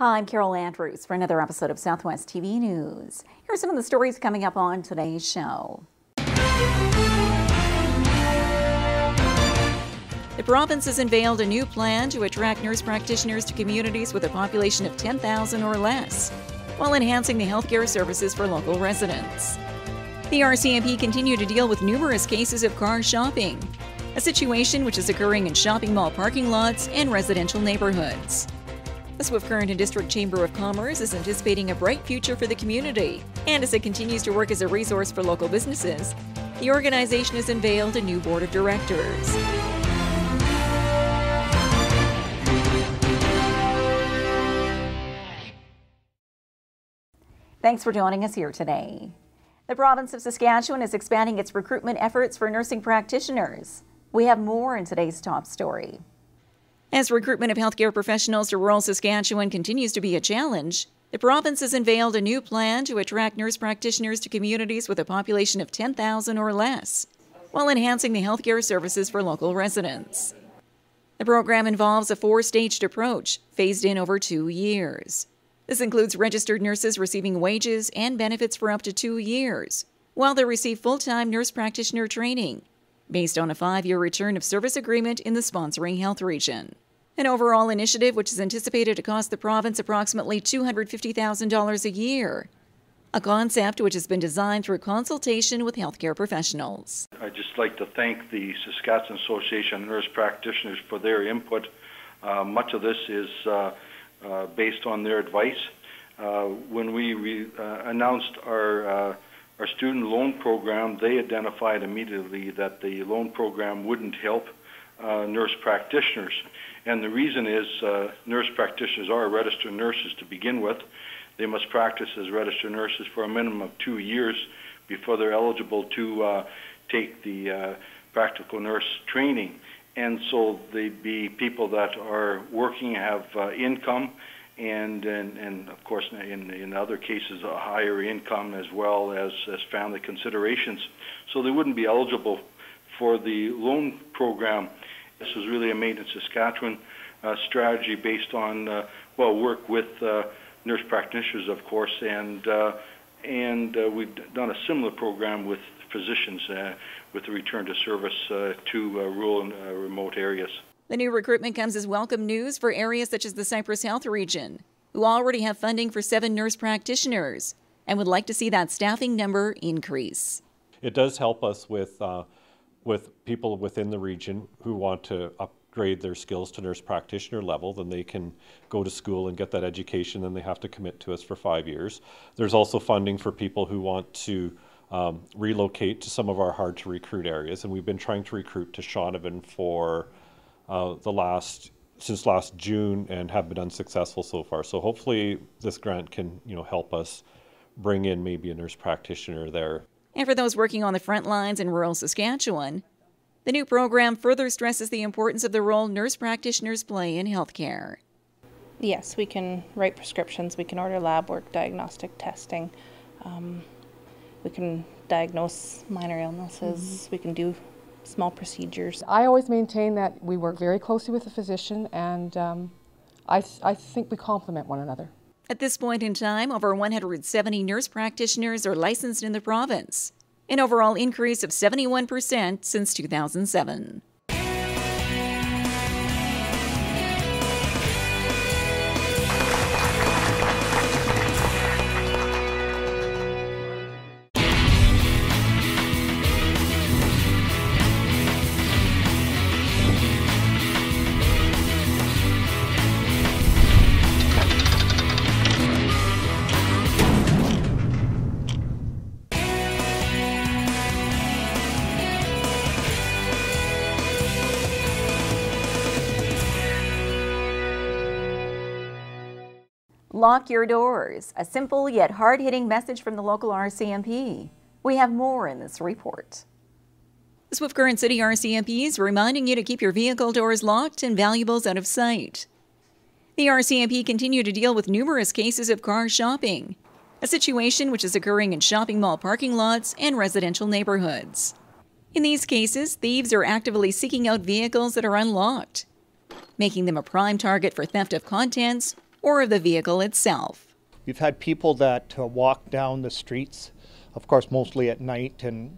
Hi, I'm Carol Andrews for another episode of Southwest TV News. Here are some of the stories coming up on today's show. The province has unveiled a new plan to attract nurse practitioners to communities with a population of 10,000 or less, while enhancing the healthcare services for local residents. The RCMP continue to deal with numerous cases of car shopping, a situation which is occurring in shopping mall parking lots and residential neighborhoods. The Swift Current and District Chamber of Commerce is anticipating a bright future for the community, and as it continues to work as a resource for local businesses, the organization has unveiled a new board of directors. Thanks for joining us here today. The Province of Saskatchewan is expanding its recruitment efforts for nursing practitioners. We have more in today's top story. As recruitment of healthcare professionals to rural Saskatchewan continues to be a challenge, the province has unveiled a new plan to attract nurse practitioners to communities with a population of 10,000 or less, while enhancing the healthcare services for local residents. The program involves a four-staged approach, phased in over 2 years. This includes registered nurses receiving wages and benefits for up to 2 years, while they receive full-time nurse practitioner training, based on a 5-year return of service agreement in the sponsoring health region. An overall initiative which is anticipated to cost the province approximately $250,000 a year, a concept which has been designed through consultation with healthcare professionals. I'd just like to thank the Saskatchewan Association of Nurse Practitioners for their input. Much of this is based on their advice. When we announced our student loan program, they identified immediately that the loan program wouldn't help nurse practitioners. And the reason is nurse practitioners are registered nurses to begin with. They must practice as registered nurses for a minimum of 2 years before they're eligible to take the practical nurse training. And so they'd be people that are working, have income, and of course in other cases a higher income as well as family considerations. So they wouldn't be eligible for the loan program. This was really a Made in Saskatchewan strategy based on work with nurse practitioners, of course, and we've done a similar program with physicians with the return to service to rural and remote areas. The new recruitment comes as welcome news for areas such as the Cypress Health Region, who already have funding for 7 nurse practitioners and would like to see that staffing number increase. It does help us with people within the region who want to upgrade their skills to nurse practitioner level. Then they can go to school and get that education, and they have to commit to us for 5 years. There's also funding for people who want to relocate to some of our hard to recruit areas, and we've been trying to recruit to Shaunavon for since last June and have been unsuccessful so far. So hopefully this grant can help us bring in maybe a nurse practitioner there. And for those working on the front lines in rural Saskatchewan, the new program further stresses the importance of the role nurse practitioners play in healthcare. Yes, we can write prescriptions, we can order lab work, diagnostic testing, we can diagnose minor illnesses, we can do small procedures. I always maintain that we work very closely with the physician, and I think we complement one another. At this point in time, over 170 nurse practitioners are licensed in the province, an overall increase of 71% since 2007. Lock your doors, a simple yet hard-hitting message from the local RCMP. We have more in this report. The Swift Current City RCMP is reminding you to keep your vehicle doors locked and valuables out of sight. The RCMP continue to deal with numerous cases of car shopping, a situation which is occurring in shopping mall parking lots and residential neighborhoods. In these cases, thieves are actively seeking out vehicles that are unlocked, making them a prime target for theft of contents or of the vehicle itself. We've had people that walk down the streets, of course mostly at night and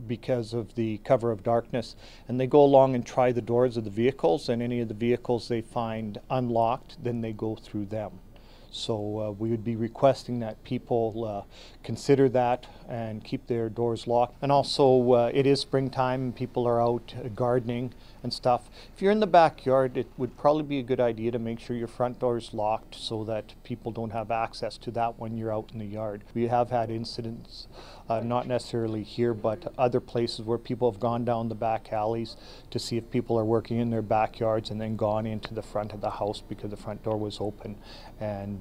because of the cover of darkness, and they go along and try the doors of the vehicles, and any of the vehicles they find unlocked, then they go through them. So we would be requesting that people consider that and keep their doors locked. And also it is springtime and people are out gardening and stuff. If you're in the backyard, it would probably be a good idea to make sure your front door is locked so that people don't have access to that when you're out in the yard. We have had incidents, not necessarily here, but other places where people have gone down the back alleys to see if people are working in their backyards and then gone into the front of the house because the front door was open and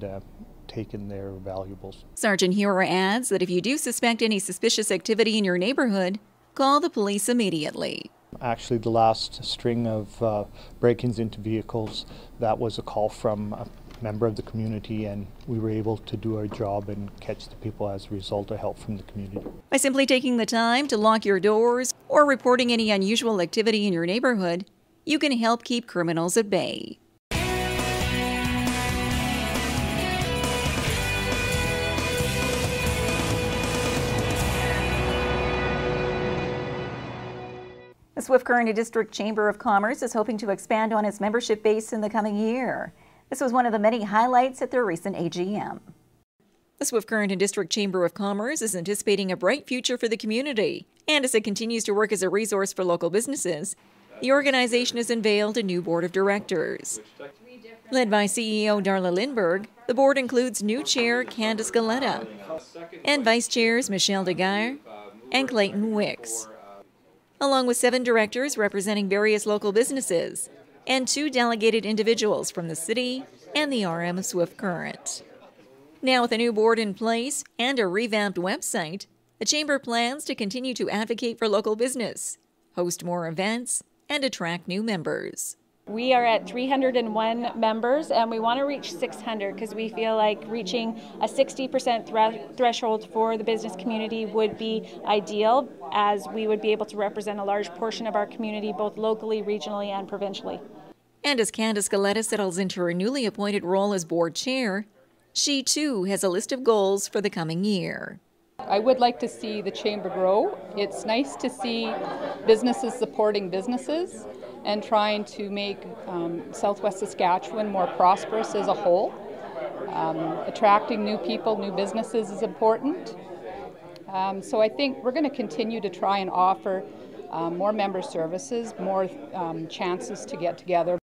taken their valuables. Sergeant Hura adds that if you do suspect any suspicious activity in your neighborhood, call the police immediately. Actually, the last string of break-ins into vehicles, that was a call from a member of the community, and we were able to do our job and catch the people as a result of help from the community. By simply taking the time to lock your doors or reporting any unusual activity in your neighborhood, you can help keep criminals at bay. The Swift Current District Chamber of Commerce is hoping to expand on its membership base in the coming year. This was one of the many highlights at their recent AGM. The Swift Current District Chamber of Commerce is anticipating a bright future for the community, and as it continues to work as a resource for local businesses, the organization has unveiled a new board of directors. Led by CEO Darla Lindberg, the board includes new chair Candice Galetta and vice chairs Michelle DeGuire and Clayton Wicks, along with 7 directors representing various local businesses and 2 delegated individuals from the city and the RM of Swift Current. Now with a new board in place and a revamped website, the Chamber plans to continue to advocate for local business, host more events, and attract new members. We are at 301 members and we want to reach 600 because we feel like reaching a 60% threshold for the business community would be ideal, as we would be able to represent a large portion of our community both locally, regionally, and provincially. And as Candice Galetta settles into her newly appointed role as board chair, she too has a list of goals for the coming year. I would like to see the Chamber grow. It's nice to see businesses supporting businesses and trying to make Southwest Saskatchewan more prosperous as a whole. Attracting new people, new businesses is important. So I think we're going to continue to try and offer more member services, more chances to get together.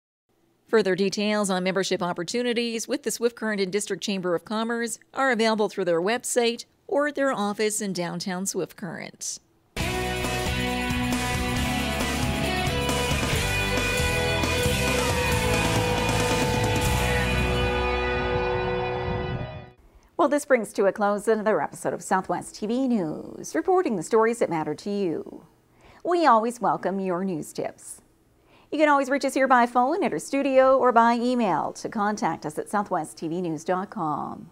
Further details on membership opportunities with the Swift Current District Chamber of Commerce are available through their website or their office in downtown Swift Current. Well, this brings to a close another episode of Southwest TV News, reporting the stories that matter to you. We always welcome your news tips. You can always reach us here by phone at our studio or by email to contact us at southwesttvnews.com.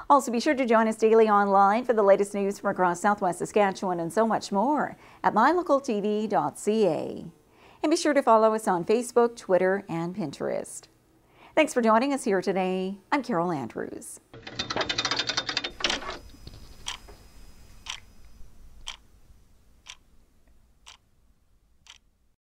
Also, be sure to join us daily online for the latest news from across Southwest Saskatchewan and so much more at mylocaltv.ca. And be sure to follow us on Facebook, Twitter, and Pinterest. Thanks for joining us here today. I'm Carol Andrews.